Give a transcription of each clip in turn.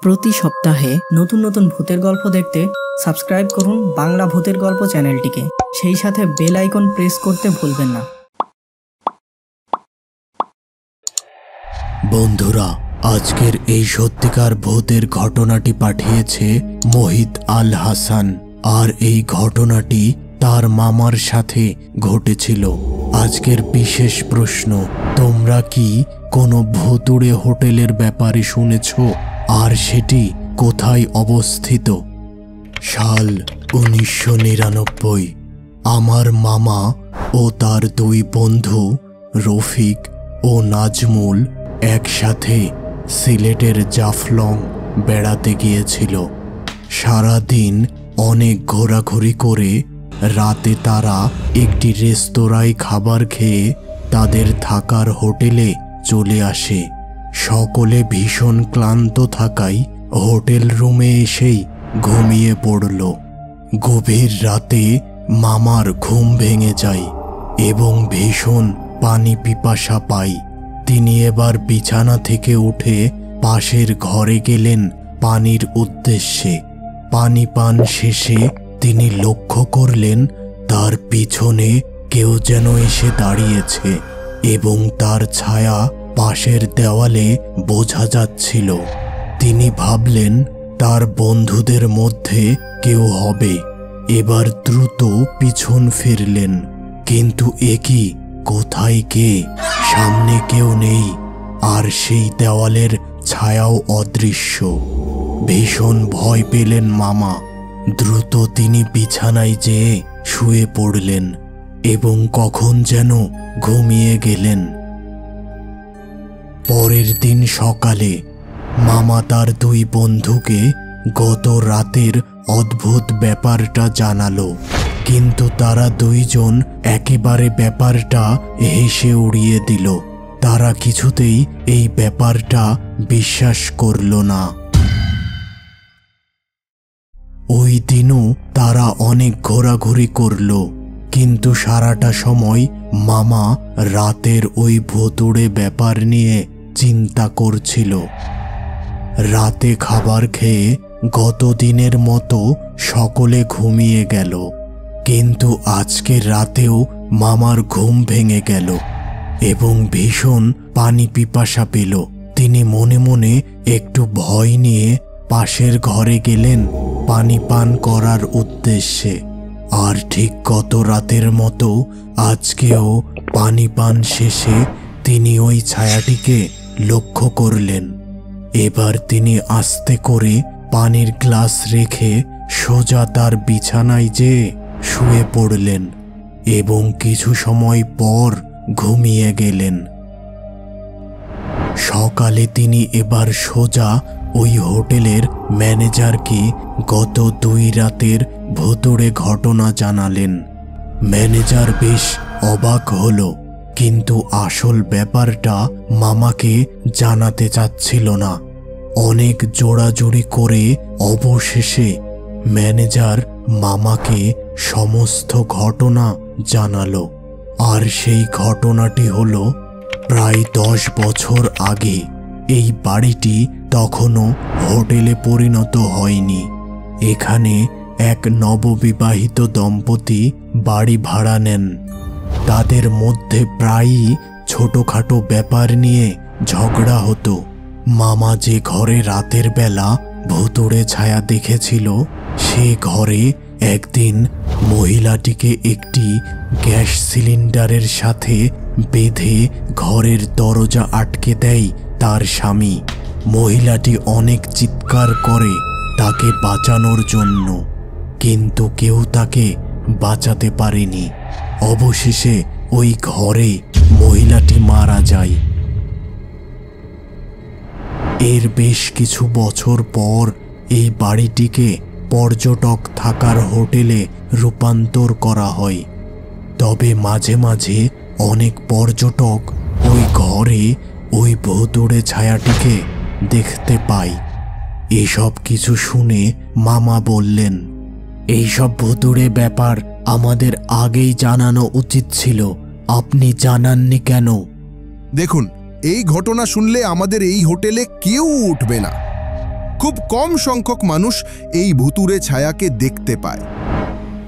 প্রতি সপ্তাহে নতুন নতুন ভূতের গল্প দেখতে সাবস্ক্রাইব করুন বাংলা ভূতের গল্প চ্যানেলটিকে। সেই সাথে বেল আইকন প্রেস করতে ভুলবেন না। বন্ধুরা, আজকের এই সত্যিকার ভূতের ঘটনাটি পাঠিয়েছে মোহিত আল হাসান। আর এই ঘটনাটি তার মামার সাথে ঘটেছিল। আজকের বিশেষ প্রশ্ন, তোমরা কি কোনো ভুতুড়ে হোটেলের ব্যাপারে শুনেছ? আর সেটি কোথায় অবস্থিত? সাল 1999। আমার মামা ও তার দুই বন্ধু রফিক ও নাজমুল একসাথে সিলেটের জাফলং বেড়াতে গিয়েছিল। সারাদিন অনেক ঘোরাঘুরি করে রাতে তারা একটি রেস্তোরাঁয় খাবার খেয়ে তাদের থাকার হোটেলে চলে আসে। সকলে ভীষণ ক্লান্ত থাকায় হোটেল রুমে এসেই ঘুমিয়ে পড়ল। গভীর রাতে মামার ঘুম ভেঙে যায় এবং ভীষণ পানি পিপাসা পায়। তিনি এবার বিছানা থেকে উঠে পাশের ঘরে গেলেন পানির উদ্দেশ্যে। পানি পান শেষে তিনি লক্ষ্য করলেন তার পিছনে কেউ যেন এসে দাঁড়িয়েছে এবং তার ছায়া পাশের দেওয়ালে বোঝা যাচ্ছিল। তিনি ভাবলেন তার বন্ধুদের মধ্যে কেউ হবে। এবার দ্রুত পিছন ফিরলেন, কিন্তু একই কোথায় কে? সামনে কেউ নেই, আর সেই দেওয়ালের ছায়াও অদৃশ্য। ভীষণ ভয় পেলেন মামা। দ্রুত তিনি বিছানায় যেয়ে শুয়ে পড়লেন এবং কখন যেন ঘুমিয়ে গেলেন। পরের দিন সকালে মামা তার দুই বন্ধুকে গত রাতের অদ্ভুত ব্যাপারটা জানালো, কিন্তু তারা দুইজন একেবারে ব্যাপারটা হেসে উড়িয়ে দিল। তারা কিছুতেই এই ব্যাপারটা বিশ্বাস করল না। ওই দিনও তারা অনেক ঘোরাঘুরি করল, কিন্তু সারাটা সময় মামা রাতের ওই ভুতুড়ে ব্যাপার নিয়ে চিন্তা করছিল। রাতে খাবার খেয়ে গত দিনের মতো সকলে ঘুমিয়ে গেল, কিন্তু আজকে রাতেও মামার ঘুম ভেঙে গেল এবং ভীষণ পানি পিপাসা পেল। তিনি মনে মনে একটু ভয় নিয়ে পাশের ঘরে গেলেন পানি পান করার উদ্দেশ্যে। আর ঠিক গত রাতের মতো আজকেও পানি পান শেষে তিনি ওই ছায়াটিকে লক্ষ্য করলেন। এবার তিনি আস্তে করে পানির গ্লাস রেখে সোজা তার বিছানায় যেয়ে শুয়ে পড়লেন এবং কিছু সময় পর ঘুমিয়ে গেলেন। সকালে তিনি এবার সোজা ওই হোটেলের ম্যানেজারকে গত 2 রাতের ভুতুড়ে ঘটনা জানালেন। ম্যানেজার বেশ অবাক হলো, কিন্তু আসল ব্যাপারটা মামাকে জানাতে চাচ্ছিল না। অনেক জোড়াজুড়ি করে অবশেষে ম্যানেজার মামাকে সমস্ত ঘটনা জানালো। আর সেই ঘটনাটি হলো, প্রায় 10 বছর আগে এই বাড়িটি তখনও হোটেলে পরিণত হয়নি। এখানে এক নববিবাহিত দম্পতি বাড়ি ভাড়া নেন। তাদের মধ্যে প্রায়ই ছোটখাটো ব্যাপার নিয়ে ঝগড়া হতো। মামা যে ঘরে রাতের বেলা ভুতুড়ে ছায়া দেখেছিল, সে ঘরে একদিন মহিলাটিকে একটি গ্যাস সিলিন্ডারের সাথে বেঁধে ঘরের দরজা আটকে দেয় তার স্বামী। মহিলাটি অনেক চিৎকার করে তাকে বাঁচানোর জন্য, কিন্তু কেউ তাকে বাঁচাতে পারেনি। অবশেষে ওই ঘরে মহিলাটি মারা যায়। এর বেশ কিছু বছর পর এই বাড়িটিকে পর্যটক থাকার হোটেলে রূপান্তর করা হয়। তবে মাঝে মাঝে অনেক পর্যটক ওই ঘরে ওই ভুতুড়ে ছায়াটিকে দেখতে পায়। এসব কিছু শুনে মামা বললেন, এইসব ভুতুড়ে ব্যাপার আমাদের আগেই জানানো উচিত ছিল, আপনি জানাননি কেন? দেখুন, এই ঘটনা শুনলে আমাদের এই হোটেলে কেউ উঠবে না। খুব কম সংখ্যক মানুষ এই ভুতুড়ে ছায়াকে দেখতে পায়।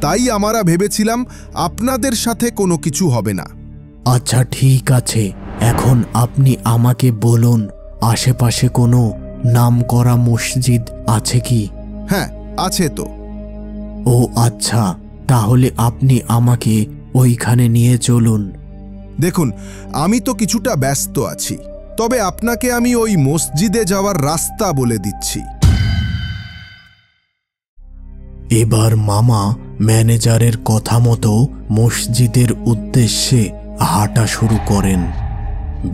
তাই আমরা ভেবেছিলাম আপনাদের সাথে কোনো কিছু হবে না। আচ্ছা, ঠিক আছে। এখন আপনি আমাকে বলুন, আশেপাশে কোনো নামকরা মসজিদ আছে কি? হ্যাঁ, আছে তো। ও আচ্ছা, তাহলে আপনি আমাকে ওইখানে নিয়ে চলুন। দেখুন, আমি তো কিছুটা ব্যস্ত আছি, তবে আপনাকে আমি ওই মসজিদে যাওয়ার রাস্তা বলে দিচ্ছি। এবার মামা ম্যানেজারের কথা মতো মসজিদের উদ্দেশ্যে হাঁটা শুরু করেন।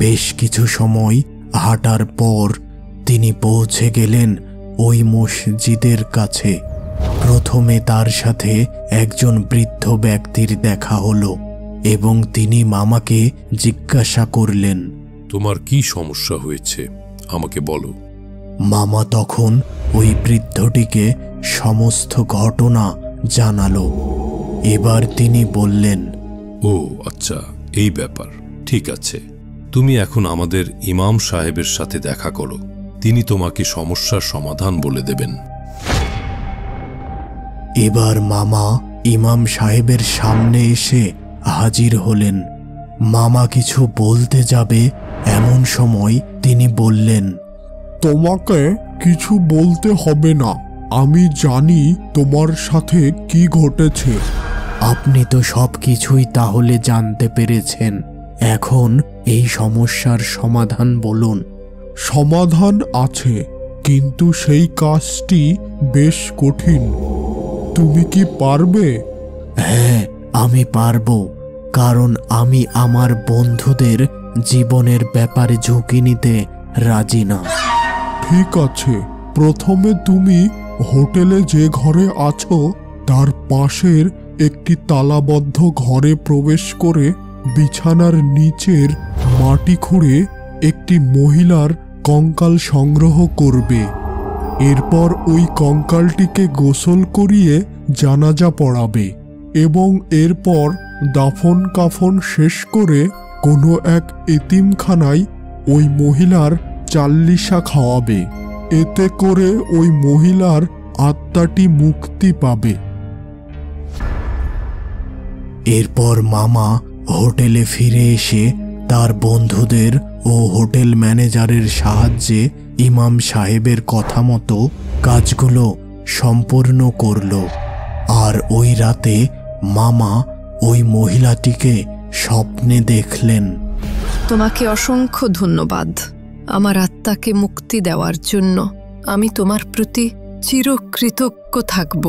বেশ কিছু সময় হাঁটার পর তিনি পৌঁছে গেলেন ওই মসজিদের কাছে। প্রথমে তার সাথে একজন বৃদ্ধ ব্যক্তির দেখা হলো এবং তিনি মামাকে জিজ্ঞাসা করলেন, তোমার কি সমস্যা হয়েছে আমাকে বলো। মামা তখন ওই বৃদ্ধটিকে সমস্ত ঘটনা জানালো। এবার তিনি বললেন, ও আচ্ছা, এই ব্যাপার। ঠিক আছে, তুমি এখন আমাদের ইমাম সাহেবের সাথে দেখা করো। তিনি তোমাকে সমস্যার সমাধান বলে দেবেন। এবার মামা ইমাম সাহেবের সামনে এসে হাজির হলেন। মামা কিছু বলতে যাবে এমন সময় তিনি বললেন, তোমাকে কিছু বলতে হবে না, আমি জানি তোমার সাথে কি ঘটেছে। আপনি তো সব কিছুই তাহলে জানতে পেরেছেন। এখন এই সমস্যার সমাধান বলুন। সমাধান আছে, কিন্তু সেই কাজটি বেশ কঠিন। তুমি কি পারবে? হ্যাঁ, আমি পারবো, কারণ আমি আমার বন্ধুদের জীবনের ব্যাপারে ঝুঁকি নিতে রাজি না। ঠিক আছে, প্রথমে তুমি হোটেলে যে ঘরে আছো তার পাশের একটি তালাবদ্ধ ঘরে প্রবেশ করে বিছানার নিচের মাটি খুঁড়ে একটি মহিলার কঙ্কাল সংগ্রহ করবে। এরপর ওই কঙ্কালটিকে গোসল করিয়ে জানাজা পড়াবে এবং এরপর দাফন কাফন শেষ করে কোনো এক এতিমখানায় ওই মহিলার চাল্লিশা খাওয়াবে। এতে করে ওই মহিলার আত্মাটি মুক্তি পাবে। এরপর মামা হোটেলে ফিরে এসে তার বন্ধুদের ও হোটেল ম্যানেজারের সাহায্যে ইমাম সাহেবের কথা মতো কাজগুলো সম্পূর্ণ করল। আর ওই রাতে মামা ওই মহিলাটিকে স্বপ্নে দেখলেন। তোমাকে অসংখ্য ধন্যবাদ আমার আত্মাকে মুক্তি দেওয়ার জন্য। আমি তোমার প্রতি চিরকৃতজ্ঞ থাকব।